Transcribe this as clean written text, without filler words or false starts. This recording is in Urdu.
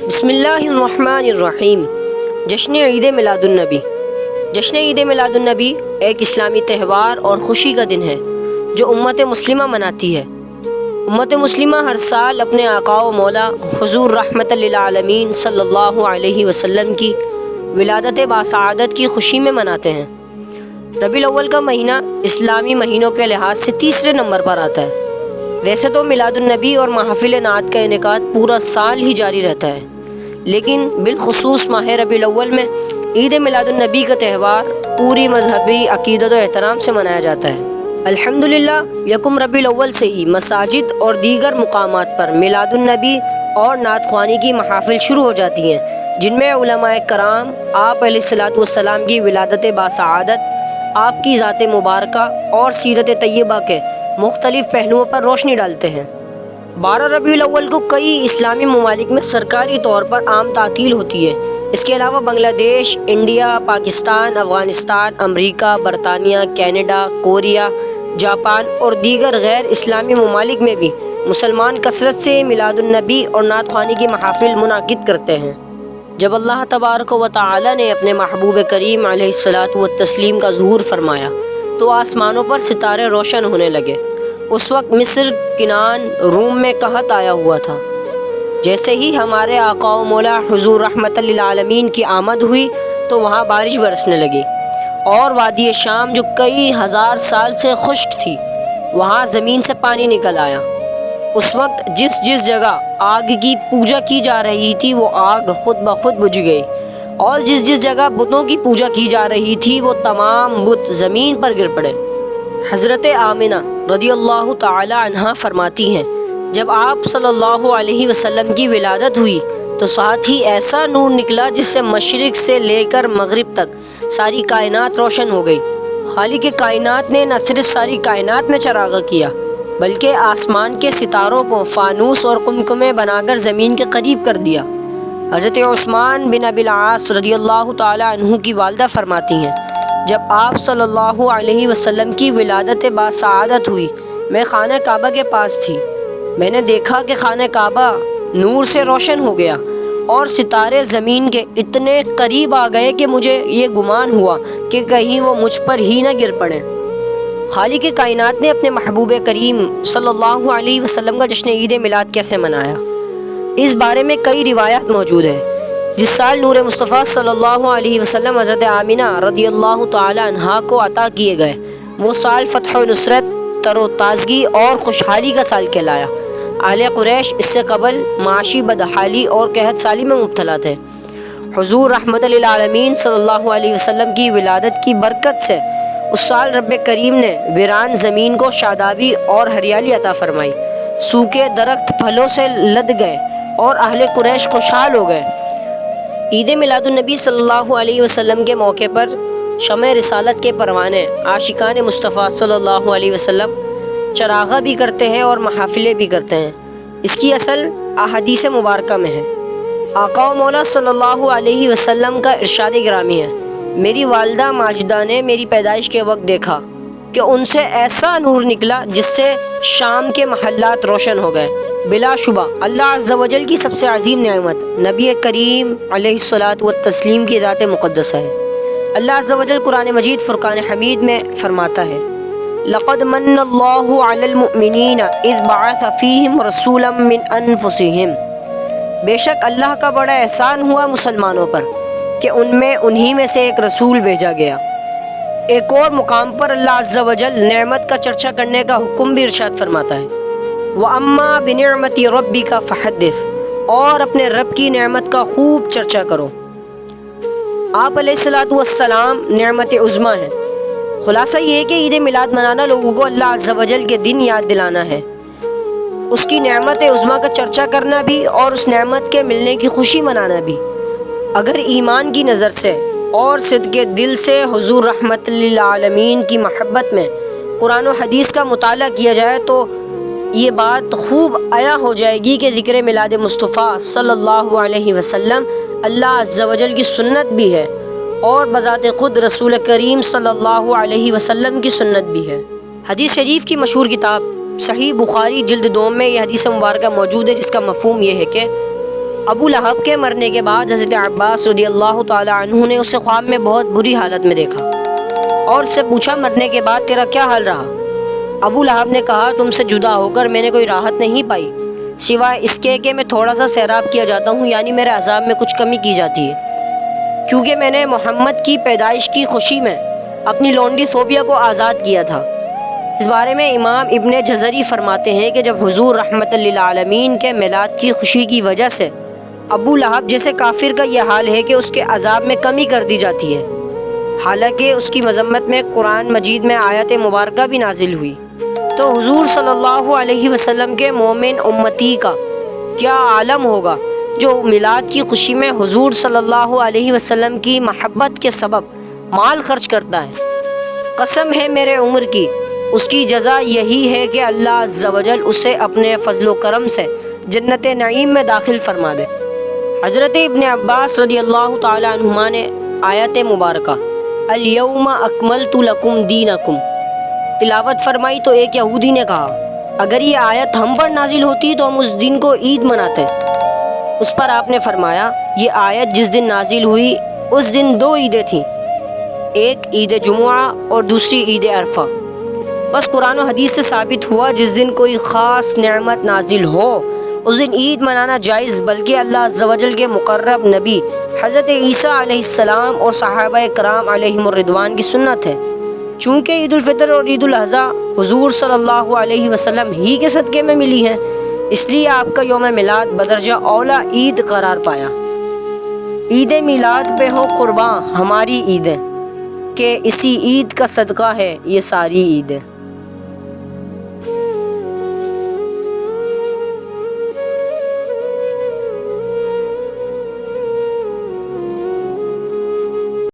بسم اللہ الرحمن الرحیم۔ جشن عید میلاد النبی۔ جشن عید میلاد النبی ایک اسلامی تہوار اور خوشی کا دن ہے جو امت مسلمہ مناتی ہے۔ امت مسلمہ ہر سال اپنے آقا و مولا حضور رحمت للعالمین صلی اللہ علیہ وسلم کی ولادت باسعادت کی خوشی میں مناتے ہیں۔ ربیع الاول کا مہینہ اسلامی مہینوں کے لحاظ سے تیسرے نمبر پر آتا ہے۔ ویسے تو میلاد النبی اور محافل نعت کا انعقاد پورا سال ہی جاری رہتا ہے، لیکن بالخصوص ماہ ربیع الاول میں عید میلاد النبی کا تہوار پوری مذہبی عقیدت و احترام سے منایا جاتا ہے۔ الحمدللہ یکم ربیع الاول سے ہی مساجد اور دیگر مقامات پر میلاد النبی اور نعت خوانی کی محافل شروع ہو جاتی ہیں، جن میں علماء کرام آپ علیہ الصلوۃ والسلام کی ولادت باسعادت، آپ کی ذات مبارکہ اور سیرت طیبہ کے مختلف پہلوؤں پر روشنی ڈالتے ہیں۔ 12 ربیع الاول کو کئی اسلامی ممالک میں سرکاری طور پر عام تعطیل ہوتی ہے۔ اس کے علاوہ بنگلہ دیش، انڈیا، پاکستان، افغانستان، امریکہ، برطانیہ، کینیڈا، کوریا، جاپان اور دیگر غیر اسلامی ممالک میں بھی مسلمان کثرت سے میلاد النبی اور نعت خوانی کی محافل منعقد کرتے ہیں۔ جب اللہ تبارک و تعالی نے اپنے محبوب کریم علیہ الصلاۃ والتسلیم کا ظہور فرمایا تو آسمانوں پر ستارے روشن ہونے لگے۔ اس وقت مصر، کنعان، روم میں قحط آیا ہوا تھا۔ جیسے ہی ہمارے آقا و مولا حضور رحمت للعالمین کی آمد ہوئی تو وہاں بارش برسنے لگی، اور وادی شام جو کئی ہزار سال سے خشک تھی وہاں زمین سے پانی نکل آیا۔ اس وقت جس جگہ آگ کی پوجا کی جا رہی تھی وہ آگ خود بخود بجھ گئی، اور جس جگہ بتوں کی پوجا کی جا رہی تھی وہ تمام بت زمین پر گر پڑے۔ حضرت آمنہ رضی اللہ تعالی عنہا فرماتی ہیں، جب آپ صلی اللہ علیہ وسلم کی ولادت ہوئی تو ساتھ ہی ایسا نور نکلا جس سے مشرق سے لے کر مغرب تک ساری کائنات روشن ہو گئی۔ خالق کائنات نے نہ صرف ساری کائنات میں چراغاں کیا بلکہ آسمان کے ستاروں کو فانوس اور قمقمے بنا کر زمین کے قریب کر دیا۔ حضرت عثمان بن ابی العاص رضی اللہ تعالی عنہ کی والدہ فرماتی ہیں، جب آپ صلی اللہ علیہ وسلم کی ولادت باسعادت ہوئی میں خانہ کعبہ کے پاس تھی۔ میں نے دیکھا کہ خانہ کعبہ نور سے روشن ہو گیا اور ستارے زمین کے اتنے قریب آ گئے کہ مجھے یہ گمان ہوا کہ کہیں وہ مجھ پر ہی نہ گر پڑیں۔ خالق کائنات نے اپنے محبوب کریم صلی اللہ علیہ وسلم کا جشن عید میلاد کیسے منایا؟ اس بارے میں کئی روایات موجود ہیں۔ جس سال نور مصطفیٰ صلی اللہ علیہ وسلم حضرت آمنہ رضی اللہ تعالی عنہا کو عطا کیے گئے وہ سال فتح و نصرت، تر و تازگی اور خوشحالی کا سال کہلایا۔ اہل قریش اس سے قبل معاشی بدحالی اور قحط سالی میں مبتلا تھے۔ حضور رحمت للعالمین صلی اللہ علیہ وسلم کی ولادت کی برکت سے اس سال رب کریم نے ویران زمین کو شادابی اور ہریالی عطا فرمائی۔ سوکھے درخت پھلوں سے لد گئے اور اہل قریش خوشحال ہو گئے۔ عید میلاد النبی صلی اللہ علیہ وسلم کے موقع پر شمع رسالت کے پروانے عاشقان مصطفیٰ صلی اللہ علیہ وسلم چراغاں بھی کرتے ہیں اور محافلیں بھی کرتے ہیں۔ اس کی اصل احادیث مبارکہ میں ہے۔ آقا و مولا صلی اللہ علیہ وسلم کا ارشاد گرامی ہے، میری والدہ ماجدہ نے میری پیدائش کے وقت دیکھا کہ ان سے ایسا نور نکلا جس سے شام کے محلات روشن ہو گئے۔ بلا شبہ اللہ عز و جل کی سب سے عظیم نعمت نبی کریم علیہ الصلاۃ والتسلیم کی ذات مقدسہ ہے۔ اللہ عز و جل قرآن مجید فرقان حمید میں فرماتا ہے، لقد من اللہ علی المؤمنین اذ بعث فیہم رسولا من انفسہم، بے شک اللہ کا بڑا احسان ہوا مسلمانوں پر کہ ان میں انہی میں سے ایک رسول بھیجا گیا۔ ایک اور مقام پر اللہ عز و جل نعمت کا چرچا کرنے کا حکم بھی ارشاد فرماتا ہے، وَأَمَّا بِنِعْمَتِ رَبِّكَ فَحَدِّثْ، اور اپنے رب کی نعمت کا خوب چرچا کرو۔ آپ علیہ الصلوۃ والسلام نعمت عظمیٰ ہیں۔ خلاصہ یہ ہے کہ عید میلاد منانا لوگوں کو اللہ عز و جل کے دن یاد دلانا ہے، اس کی نعمت عظمیٰ کا چرچا کرنا بھی اور اس نعمت کے ملنے کی خوشی منانا بھی۔ اگر ایمان کی نظر سے اور صدق دل سے حضور رحمت للعالمین کی محبت میں قرآن و حدیث کا مطالعہ کیا جائے تو یہ بات خوب عیاں ہو جائے گی کہ ذکر میلاد مصطفیٰ صلی اللہ علیہ وسلم اللہ عز و جل کی سنت بھی ہے اور بذات خود رسول کریم صلی اللہ علیہ وسلم کی سنت بھی ہے۔ حدیث شریف کی مشہور کتاب صحیح بخاری جلد 2 میں یہ حدیث مبارکہ موجود ہے، جس کا مفہوم یہ ہے کہ ابو لہب کے مرنے کے بعد حضرت عباس رضی اللہ تعالی عنہ نے اسے خواب میں بہت بری حالت میں دیکھا اور اس سے پوچھا مرنے کے بعد تیرا کیا حال رہا؟ ابو لہب نے کہا تم سے جدا ہو کر میں نے کوئی راحت نہیں پائی سوائے اس کے کہ میں تھوڑا سا سیراب کیا جاتا ہوں، یعنی میرے عذاب میں کچھ کمی کی جاتی ہے، کیونکہ میں نے محمد کی پیدائش کی خوشی میں اپنی لونڈی صوفیہ کو آزاد کیا تھا۔ اس بارے میں امام ابن جزری فرماتے ہیں کہ جب حضور رحمت للعالمین کے میلاد کی خوشی کی وجہ سے ابو لہب جیسے کافر کا یہ حال ہے کہ اس کے عذاب میں کمی کر دی جاتی ہے، حالانکہ اس کی مذمت میں قرآن مجید میں آیت مبارکہ بھی نازل ہوئی، تو حضور صلی اللہ علیہ وسلم کے مومن امتی کا کیا عالم ہوگا جو میلاد کی خوشی میں حضور صلی اللہ علیہ وسلم کی محبت کے سبب مال خرچ کرتا ہے۔ قسم ہے میرے عمر کی، اس کی جزا یہی ہے کہ اللہ عز و جل اسے اپنے فضل و کرم سے جنت نعیم میں داخل فرما دے۔ حضرت ابن عباس رضی اللہ تعالی عنہما نے آیت مبارکہ الیوم اکملت لکم دینکم تلاوت فرمائی تو ایک یہودی نے کہا اگر یہ آیت ہم پر نازل ہوتی تو ہم اس دن کو عید مناتے۔ اس پر آپ نے فرمایا یہ آیت جس دن نازل ہوئی اس دن دو عیدیں تھیں، ایک عید جمعہ اور دوسری عید عرفہ۔ بس قرآن و حدیث سے ثابت ہوا جس دن کوئی خاص نعمت نازل ہو اس دن عید منانا جائز، بلکہ اللہ عز و جل کے مقرب نبی حضرت عیسیٰ علیہ السلام اور صحابہ کرام علیہم الرضوان کی سنت ہے۔ چونکہ عید الفطر اور عید الاضحیٰ حضور صلی اللہ علیہ وسلم ہی کے صدقے میں ملی ہیں، اس لیے آپ کا یوم میلاد بدرجہ اولا عید قرار پایا۔ عید میلاد پہ ہو قرباں ہماری عیدیں، کہ اسی عید کا صدقہ ہے یہ ساری عیدیں۔